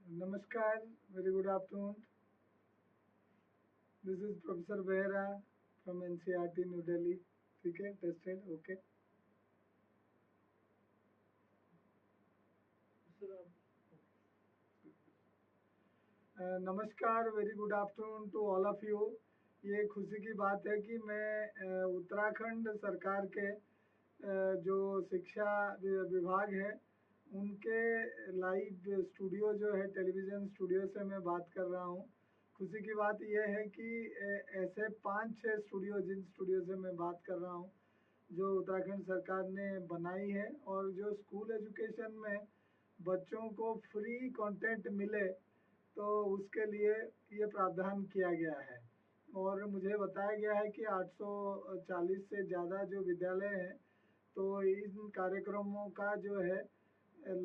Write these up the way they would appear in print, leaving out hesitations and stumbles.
Namaskar, very good afternoon. This is Professor Behra from NCRT New Delhi. ठीक है, tested, okay. नमस्कार, very good afternoon to all of you. ये खुशी की बात है कि मैं उत्तराखंड सरकार के जो शिक्षा विभाग है उनके लाइव स्टूडियो जो है टेलीविज़न स्टूडियो से मैं बात कर रहा हूँ. खुशी की बात यह है कि ऐसे 5-6 स्टूडियो जिन स्टूडियो से मैं बात कर रहा हूँ जो उत्तराखंड सरकार ने बनाई है और जो स्कूल एजुकेशन में बच्चों को फ्री कंटेंट मिले तो उसके लिए ये प्रावधान किया गया है. और मुझे बताया गया है कि 840 से ज़्यादा जो विद्यालय हैं तो इन कार्यक्रमों का जो है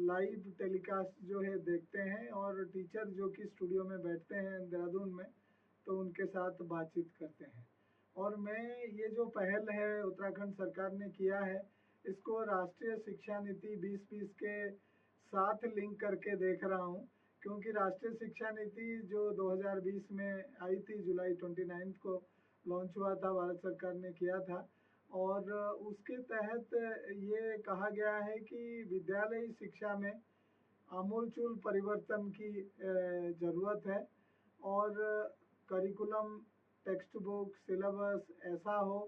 लाइव टेलीकास्ट जो है देखते हैं और टीचर जो कि स्टूडियो में बैठते हैं देहरादून में तो उनके साथ बातचीत करते हैं. और मैं ये जो पहल है उत्तराखंड सरकार ने किया है इसको राष्ट्रीय शिक्षा नीति 2020 के साथ लिंक करके देख रहा हूँ क्योंकि राष्ट्रीय शिक्षा नीति जो 2020 में आई थी जुलाई 29 को लॉन्च हुआ था, भारत सरकार ने किया था और उसके तहत ये कहा गया है कि विद्यालयी शिक्षा में आमूलचूल परिवर्तन की ज़रूरत है और करिकुलम, टेक्स्ट बुक, सिलेबस ऐसा हो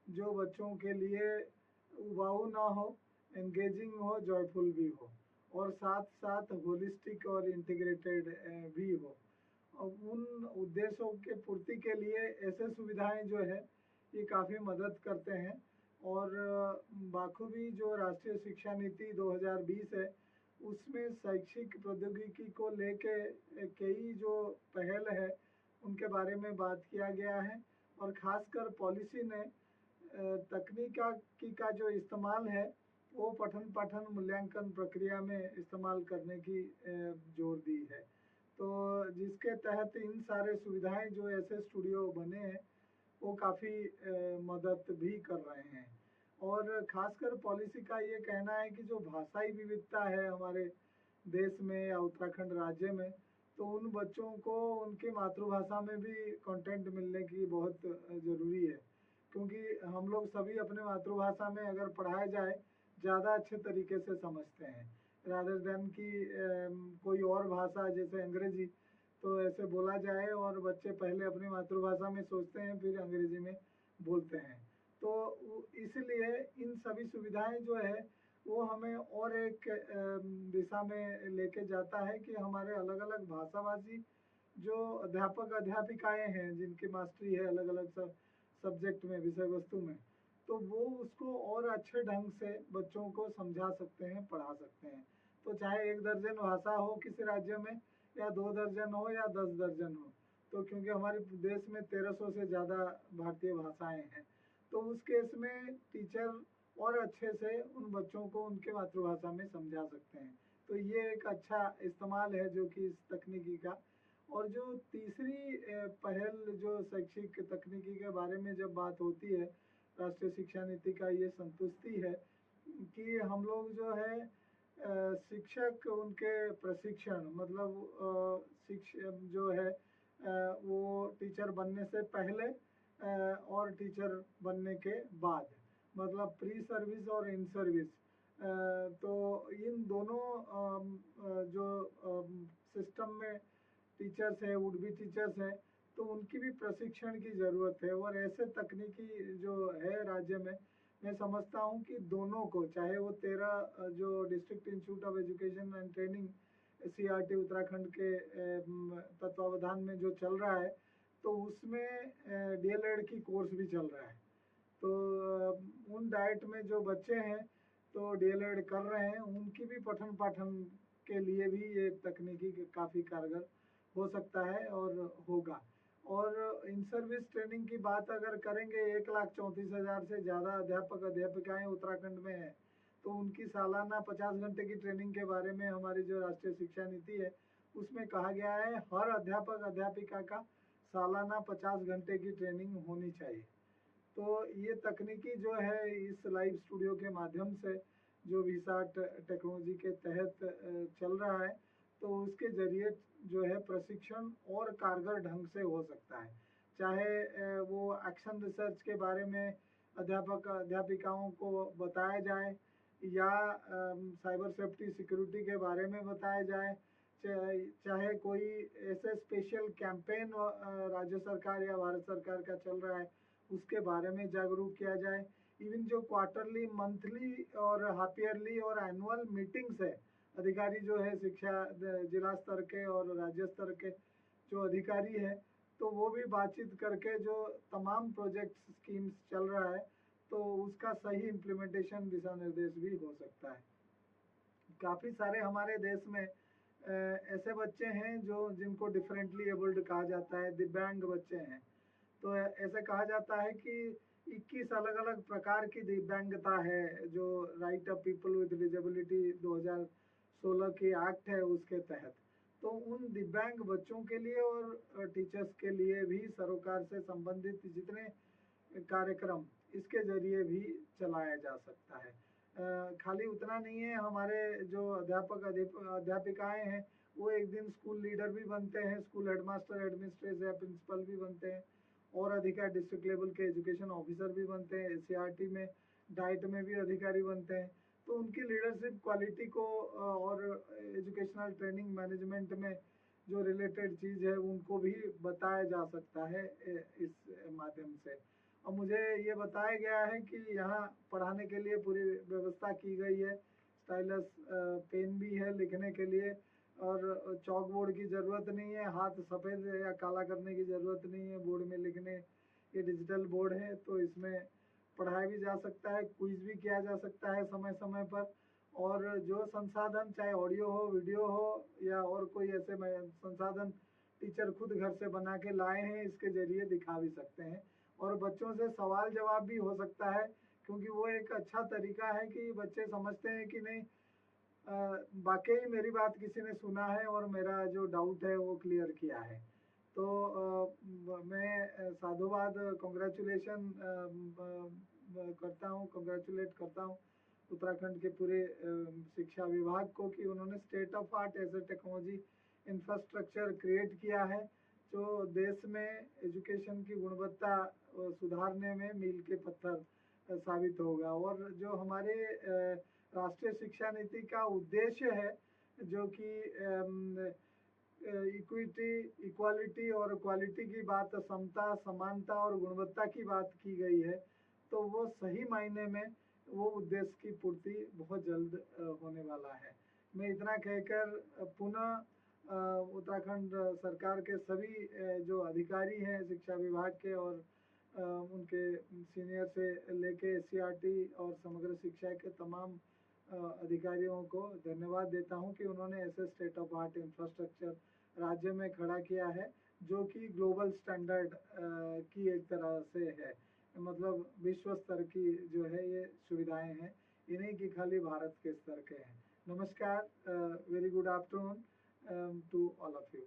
जो बच्चों के लिए उबाऊ ना हो, एंगेजिंग हो, जॉयफुल भी हो और साथ साथ होलिस्टिक और इंटीग्रेटेड भी हो. उन उद्देश्यों के पूर्ति के लिए ऐसे सुविधाएं जो है ये काफ़ी मदद करते हैं और बाखूबी जो राष्ट्रीय शिक्षा नीति 2020 है उसमें शैक्षिक प्रौद्योगिकी को लेके कई जो पहल है उनके बारे में बात किया गया है और ख़ासकर पॉलिसी ने तकनीकी का जो इस्तेमाल है वो पठन पाठन मूल्यांकन प्रक्रिया में इस्तेमाल करने की जोर दी है. तो जिसके तहत इन सारे सुविधाएं जो ऐसे स्टूडियो बने हैं वो काफ़ी मदद भी कर रहे हैं. और ख़ासकर पॉलिसी का ये कहना है कि जो भाषाई विविधता है हमारे देश में या उत्तराखंड राज्य में तो उन बच्चों को उनकी मातृभाषा में भी कंटेंट मिलने की बहुत ज़रूरी है क्योंकि हम लोग सभी अपने मातृभाषा में अगर पढ़ाया जाए ज़्यादा अच्छे तरीके से समझते हैं रादर देन कि कोई और भाषा जैसे अंग्रेजी तो ऐसे बोला जाए और बच्चे पहले अपनी मातृभाषा में सोचते हैं फिर अंग्रेजी में बोलते हैं. तो इसलिए इन सभी सुविधाएं जो है वो हमें और एक दिशा में लेके जाता है कि हमारे अलग अलग भाषाभाषी जो अध्यापक अध्यापिकाएं हैं जिनकी मास्टरी है अलग अलग सब्जेक्ट में, विषय वस्तु में, तो वो उसको और अच्छे ढंग से बच्चों को समझा सकते हैं, पढ़ा सकते हैं. तो चाहे 1 दर्जन भाषा हो किसी राज्य में या 2 दर्जन हो या 10 दर्जन हो, तो क्योंकि हमारे देश में 1300 से ज़्यादा भारतीय भाषाएं हैं तो उस केस में टीचर और अच्छे से उन बच्चों को उनके मातृभाषा में समझा सकते हैं. तो ये एक अच्छा इस्तेमाल है जो कि इस तकनीकी का. और जो तीसरी पहल जो शैक्षिक तकनीकी के बारे में जब बात होती है राष्ट्रीय शिक्षा नीति का ये संतुष्टि है कि हम लोग जो है शिक्षक उनके प्रशिक्षण मतलब शिक्षक जो है वो टीचर बनने से पहले और टीचर बनने के बाद मतलब प्री सर्विस और इन सर्विस तो इन दोनों जो सिस्टम में टीचर्स है वुड बी टिचर्स है तो उनकी भी प्रशिक्षण की ज़रूरत है. और ऐसे तकनीकी जो है राज्य में मैं समझता हूँ कि दोनों को चाहे वो 13 जो district institute of education and training CRT Uttarakhand के तत्वावधान में जो चल रहा है तो उसमें DLED की कोर्स भी चल रहा है. तो उन डाइट में जो बच्चे हैं तो DLED कर रहे हैं उनकी भी पठन पाठन के लिए भी ये तकनीकी काफ़ी कारगर हो सकता है और होगा. और इन सर्विस ट्रेनिंग की बात अगर करेंगे 1,34,000 से ज़्यादा अध्यापक अध्यापिकाएं उत्तराखंड में हैं तो उनकी सालाना 50 घंटे की ट्रेनिंग के बारे में हमारी जो राष्ट्रीय शिक्षा नीति है उसमें कहा गया है हर अध्यापक अध्यापिका का सालाना 50 घंटे की ट्रेनिंग होनी चाहिए. तो ये तकनीकी जो है इस लाइव स्टूडियो के माध्यम से जो विसाट टेक्नोलॉजी के तहत चल रहा है, तो उसके ज़रिए जो है प्रशिक्षण और कारगर ढंग से हो सकता है। चाहे वो एक्शन रिसर्च के बारे में अध्यापक अध्यापिकाओं को बताया जाए, या साइबर सेफ्टी सिक्योरिटी के बारे में बताया जाए, चाहे कोई ऐसे स्पेशल कैंपेन राज्य सरकार या भारत सरकार का चल रहा है उसके बारे में जागरूक किया जाए। इवन जो क्वार्टरली, मंथली और हाफ ईयरली और एनुअल मीटिंग्स है, अधिकारी जो है शिक्षा जिला स्तर के और राज्य स्तर के जो अधिकारी है, तो वो भी बातचीत करके जो तमाम प्रोजेक्ट स्कीम्स चल रहा है तो उसका सही इम्प्लीमेंटेशन दिशा निर्देश भी हो सकता है। काफ़ी सारे हमारे देश में ऐसे बच्चे हैं जो जिनको डिफरेंटली एबल्ड कहा जाता है, दिव्यांग बच्चे हैं। तो ऐसे कहा जाता है कि 21 अलग अलग प्रकार की दिव्यांगता है जो right of people with disability 2016 की एक्ट है उसके तहत। तो उन दिव्यांग बच्चों के लिए और टीचर्स के लिए भी सरोकार से संबंधित जितने कार्यक्रम इसके ज़रिए भी चलाया जा सकता है। खाली उतना नहीं है, हमारे जो अध्यापक अध्यापिकाएँ हैं वो एक दिन स्कूल लीडर भी बनते हैं, स्कूल हेडमास्टर, हेडमिस्ट्रेस या प्रिंसिपल भी बनते हैं, और अधिकारी डिस्ट्रिक्ट लेवल के एजुकेशन ऑफिसर भी बनते हैं, एससीईआरटी में डाइट में भी अधिकारी बनते हैं। तो उनकी लीडरशिप क्वालिटी को और एजुकेशनल ट्रेनिंग मैनेजमेंट में जो रिलेटेड चीज़ है उनको भी बताया जा सकता है इस माध्यम से। और मुझे ये बताया गया है कि यहाँ पढ़ाने के लिए पूरी व्यवस्था की गई है, स्टाइलस पेन भी है लिखने के लिए, और चॉक बोर्ड की ज़रूरत नहीं है, हाथ सफ़ेद या काला करने की ज़रूरत नहीं है बोर्ड में लिखने। ये डिजिटल बोर्ड है तो इसमें पढ़ाया भी जा सकता है, क्विज भी किया जा सकता है समय समय पर। और जो संसाधन, चाहे ऑडियो हो, वीडियो हो या और कोई ऐसे संसाधन टीचर खुद घर से बना के लाए हैं, इसके ज़रिए दिखा भी सकते हैं। और बच्चों से सवाल जवाब भी हो सकता है, क्योंकि वो एक अच्छा तरीका है कि बच्चे समझते हैं कि नहीं वाकई मेरी बात किसी ने सुना है और मेरा जो डाउट है वो क्लियर किया है। तो मैं साधुवाद, कॉन्ग्रेचुलेशन करता हूँ, कॉन्ग्रेचुलेट करता हूँ उत्तराखंड के पूरे शिक्षा विभाग को कि उन्होंने स्टेट ऑफ आर्ट ऐसे टेक्नोलॉजी इंफ्रास्ट्रक्चर क्रिएट किया है जो देश में एजुकेशन की गुणवत्ता सुधारने में मील के पत्थर साबित होगा। और जो हमारे राष्ट्रीय शिक्षा नीति का उद्देश्य है, जो कि इक्विटी, इक्वालिटी और क्वालिटी की बात, समता, समानता और गुणवत्ता की बात की गई है, तो वो सही मायने में वो उद्देश्य की पूर्ति बहुत जल्द होने वाला है। मैं इतना कहकर पुनः उत्तराखंड सरकार के सभी जो अधिकारी हैं शिक्षा विभाग के और उनके सीनियर से लेके एससीईआरटी और समग्र शिक्षा के तमाम अधिकारियों को धन्यवाद देता हूं कि उन्होंने ऐसे स्टेट ऑफ आर्ट इंफ्रास्ट्रक्चर राज्य में खड़ा किया है जो कि ग्लोबल स्टैंडर्ड की एक तरह से है। मतलब विश्व स्तर की जो है ये सुविधाएं हैं, इन्हीं की खाली भारत के स्तर के हैं। नमस्कार, very good afternoon to all of you.